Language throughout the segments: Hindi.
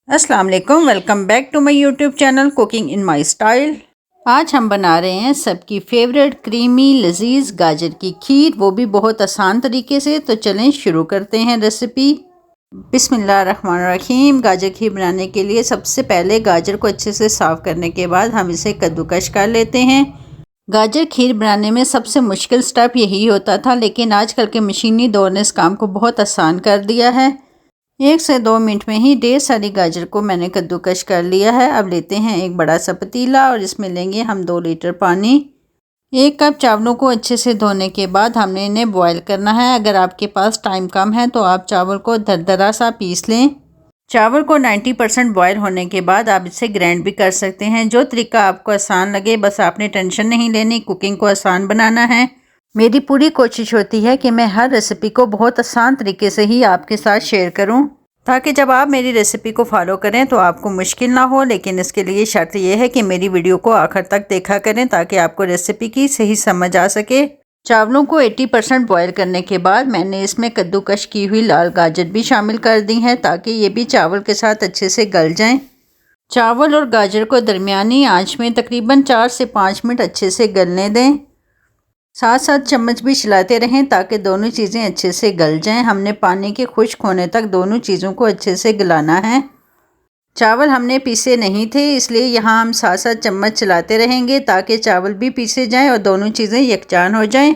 अस्सलाम वालेकुम, welcome back to my YouTube channel cooking in my style. आज हम बना रहे हैं सबकी फेवरेट क्रीमी लजीज गाजर की खीर, वो भी बहुत आसान तरीके से। तो चलें शुरू करते हैं रेसिपी। बिस्मिल्लाहिर्रहमानिर्रहीम। गाजर खीर बनाने के लिए सबसे पहले गाजर को अच्छे से साफ़ करने के बाद हम इसे कद्दूकश कर लेते हैं। गाजर खीर बनाने में सबसे मुश्किल स्टेप यही होता था, लेकिन आजकल के मशीनी दौर ने इस काम को बहुत आसान कर दिया है। 1 से 2 मिनट में ही ढेर सारी गाजर को मैंने कद्दूकश कर लिया है। अब लेते हैं एक बड़ा सा पतीला और इसमें लेंगे हम 2 लीटर पानी। 1 कप चावलों को अच्छे से धोने के बाद हमने इन्हें बॉयल करना है। अगर आपके पास टाइम कम है तो आप चावल को दरदरा सा पीस लें। चावल को 90% बॉयल होने के बाद आप इसे ग्राइंड भी कर सकते हैं। जो तरीका आपको आसान लगे, बस आपने टेंशन नहीं लेनी, कुकिंग को आसान बनाना है। मेरी पूरी कोशिश होती है कि मैं हर रेसिपी को बहुत आसान तरीके से ही आपके साथ शेयर करूं, ताकि जब आप मेरी रेसिपी को फॉलो करें तो आपको मुश्किल ना हो। लेकिन इसके लिए शर्त यह है कि मेरी वीडियो को आखिर तक देखा करें, ताकि आपको रेसिपी की सही समझ आ सके। चावलों को 80% बॉयल करने के बाद मैंने इसमें कद्दूकश की हुई लाल गाजर भी शामिल कर दी हैं, ताकि ये भी चावल के साथ अच्छे से गल जाएं। चावल और गाजर को दरमियानी आंच में तकरीबन 4 से 5 मिनट अच्छे से गलने दें। साथ साथ चम्मच भी चलाते रहें ताकि दोनों चीज़ें अच्छे से गल जाएं। हमने पानी के खुश्क होने तक दोनों चीज़ों को अच्छे से गलाना है। चावल हमने पीसे नहीं थे, इसलिए यहाँ हम साथ साथ चम्मच चलाते रहेंगे ताकि चावल भी पीसे जाएं और दोनों चीज़ें यकजान हो जाएं।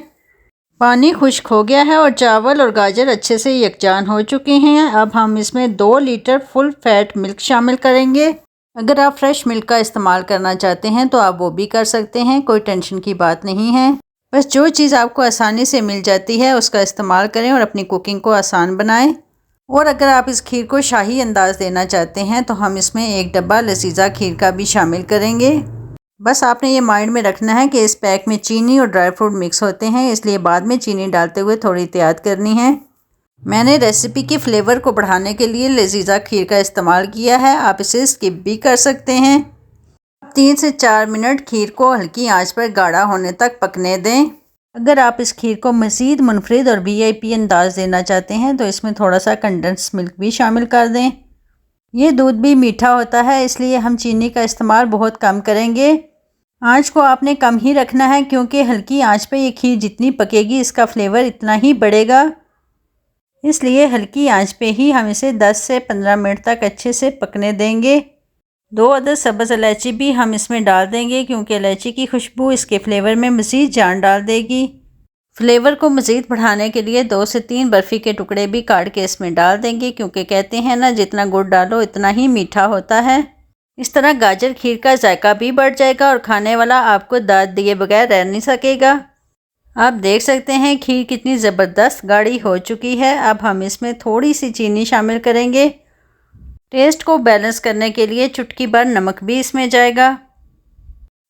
पानी खुश्क हो गया है और चावल और गाजर अच्छे से यकजान हो चुके हैं। अब हम इसमें 2 लीटर फुल फैट मिल्क शामिल करेंगे। अगर आप फ्रेश मिल्क का इस्तेमाल करना चाहते हैं तो आप वो भी कर सकते हैं, कोई टेंशन की बात नहीं है। बस जो चीज़ आपको आसानी से मिल जाती है उसका इस्तेमाल करें और अपनी कुकिंग को आसान बनाएं। और अगर आप इस खीर को शाही अंदाज देना चाहते हैं तो हम इसमें 1 डब्बा लजीजा खीर का भी शामिल करेंगे। बस आपने ये माइंड में रखना है कि इस पैक में चीनी और ड्राई फ्रूट मिक्स होते हैं, इसलिए बाद में चीनी डालते हुए थोड़ी एहतियात करनी है। मैंने रेसिपी के फ्लेवर को बढ़ाने के लिए लजीजा खीर का इस्तेमाल किया है, आप इसे स्किप भी कर सकते हैं। 3 से 4 मिनट खीर को हल्की आंच पर गाढ़ा होने तक पकने दें। अगर आप इस खीर को मज़ीद मुनफरिद और वीआईपी अंदाज देना चाहते हैं तो इसमें थोड़ा सा कंडेंस मिल्क भी शामिल कर दें। ये दूध भी मीठा होता है, इसलिए हम चीनी का इस्तेमाल बहुत कम करेंगे। आंच को आपने कम ही रखना है, क्योंकि हल्की आंच पे ये खीर जितनी पकेगी इसका फ्लेवर इतना ही बढ़ेगा। इसलिए हल्की आंच पे ही हम इसे 10 से 15 मिनट तक अच्छे से पकने देंगे। 2 अदद सब्ज़ इलायची भी हम इसमें डाल देंगे, क्योंकि इलायची की खुशबू इसके फ्लेवर में मज़ीद जान डाल देगी। फ्लेवर को मज़ीद बढ़ाने के लिए 2 से 3 बर्फ़ी के टुकड़े भी काट के इसमें डाल देंगे, क्योंकि कहते हैं ना, जितना गुड़ डालो इतना ही मीठा होता है। इस तरह गाजर खीर का जायका भी बढ़ जाएगा और खाने वाला आपको दाद दिए बगैर रह नहीं सकेगा। आप देख सकते हैं खीर कितनी ज़बरदस्त गाढ़ी हो चुकी है। अब हम इसमें थोड़ी सी चीनी शामिल करेंगे। टेस्ट को बैलेंस करने के लिए चुटकी भर नमक भी इसमें जाएगा।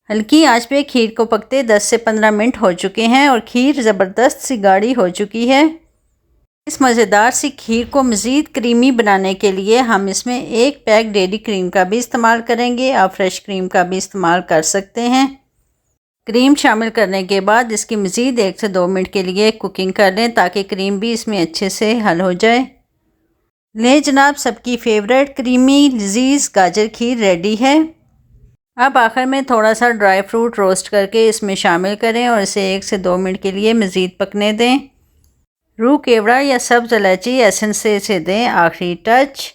हल्की आंच पे खीर को पकते 10 से 15 मिनट हो चुके हैं और खीर ज़बरदस्त सी गाढ़ी हो चुकी है। इस मज़ेदार सी खीर को मज़ीद क्रीमी बनाने के लिए हम इसमें 1 पैक डेयरी क्रीम का भी इस्तेमाल करेंगे। आप फ्रेश क्रीम का भी इस्तेमाल कर सकते हैं। क्रीम शामिल करने के बाद इसकी मज़ीद 1 से 2 मिनट के लिए कुकिंग कर लें, ताकि क्रीम भी इसमें अच्छे से हल हो जाए। ले जनाब, सबकी फेवरेट क्रीमी लजीज गाजर खीर रेडी है। अब आखिर में थोड़ा सा ड्राई फ्रूट रोस्ट करके इसमें शामिल करें और इसे 1 से 2 मिनट के लिए मज़ीद पकने दें। रूह केवड़ा या सब्ज़ इलायची एसेंस से इसे दें आखिरी टच।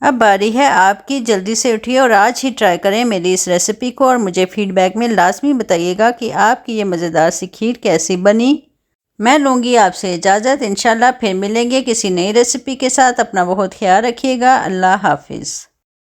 अब बारी है आपकी, जल्दी से उठिए और आज ही ट्राई करें मेरी इस रेसिपी को और मुझे फ़ीडबैक में लाजमी बताइएगा कि आपकी ये मज़ेदार सी खीर कैसी बनी। मैं लूँगी आपसे इजाज़त। इंशाल्लाह फिर मिलेंगे किसी नई रेसिपी के साथ। अपना बहुत ख्याल रखिएगा। अल्लाह हाफिज़।